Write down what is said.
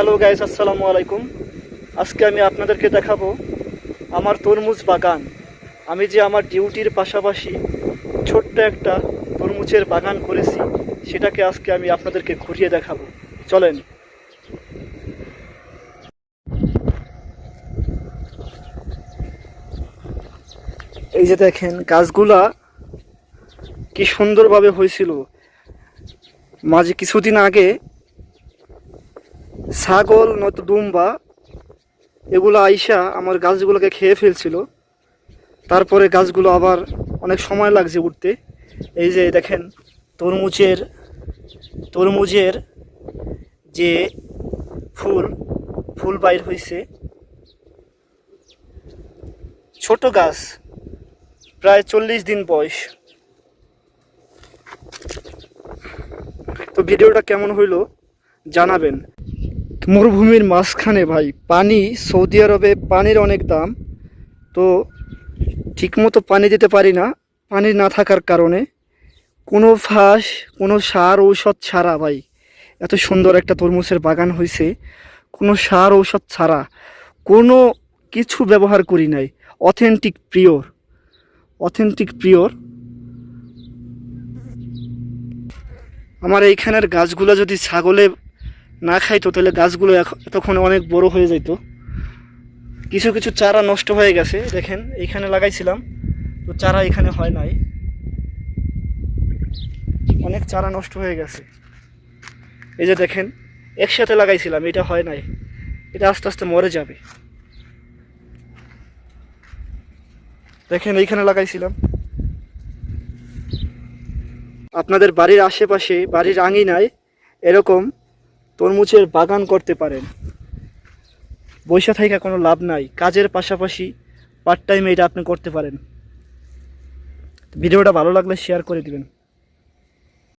Hello guys, আসসালামু আলাইকুম। আজকে আমি আপনাদেরকে দেখাবো আমার তরমুজ বাগান। আমি যে আমার ডিউটির পাশাপাশি ছোট্ট একটা তরমুজের বাগান করেছি, সেটাকে আজকে আমি আপনাদেরকে ঘুরিয়ে দেখাবো। চলেন। এই যে দেখেন, গাছগুলা কি সুন্দরভাবে হয়েছিল। মাঝে কিছুদিন আগে ছাগল নয়তো দুম্বা এগুলো আইসা আমার গাছগুলোকে খেয়ে ফেলছিল। তারপরে গাছগুলো আবার অনেক সময় লাগছে উঠতে। এই যে দেখেন, তরমুজের তরমুজের যে ফুল ফুল বাইর হয়েছে। ছোট গাছ, প্রায় 40 দিন বয়স। তো ভিডিওটা কেমন হইলো জানাবেন। মরুভূমির মাঝখানে ভাই পানি, সৌদি আরবে পানির অনেক দাম। তো ঠিকমতো পানি দিতে পারি না, পানি না থাকার কারণে। কোনো ফাঁস, কোনো সার ঔষধ ছাড়া ভাই এত সুন্দর একটা তরমুজের বাগান হয়েছে। কোনো সার ঔষধ ছাড়া, কোনো কিছু ব্যবহার করি নাই। Authentic pure, authentic pure. আমার এইখানের গাছগুলো যদি ছাগলে না খাইতো তাহলে গাছগুলো এতক্ষণ অনেক বড় হয়ে যেত। কিছু কিছু চারা নষ্ট হয়ে গেছে। দেখেন, এইখানে লাগাইছিলাম, তো চারা এখানে হয় নাই। অনেক চারা নষ্ট হয়ে গেছে। এই যে দেখেন, একসাথে লাগাইছিলাম, এটা হয় নাই। এটা আস্তে আস্তে মরে যাবে। দেখেন, এইখানে লাগাইছিলাম। আপনাদের বাড়ির আশেপাশে, বাড়ির আঙিনায় এরকম তরমুজের বাগান করতে পারেন। বৈশা থাইকা কোনো লাভ নাই, কাজের পাশাপাশি পার্ট টাইমে এটা আপনি করতে পারেন। ভিডিওটা ভালো লাগলে শেয়ার করে দিবেন।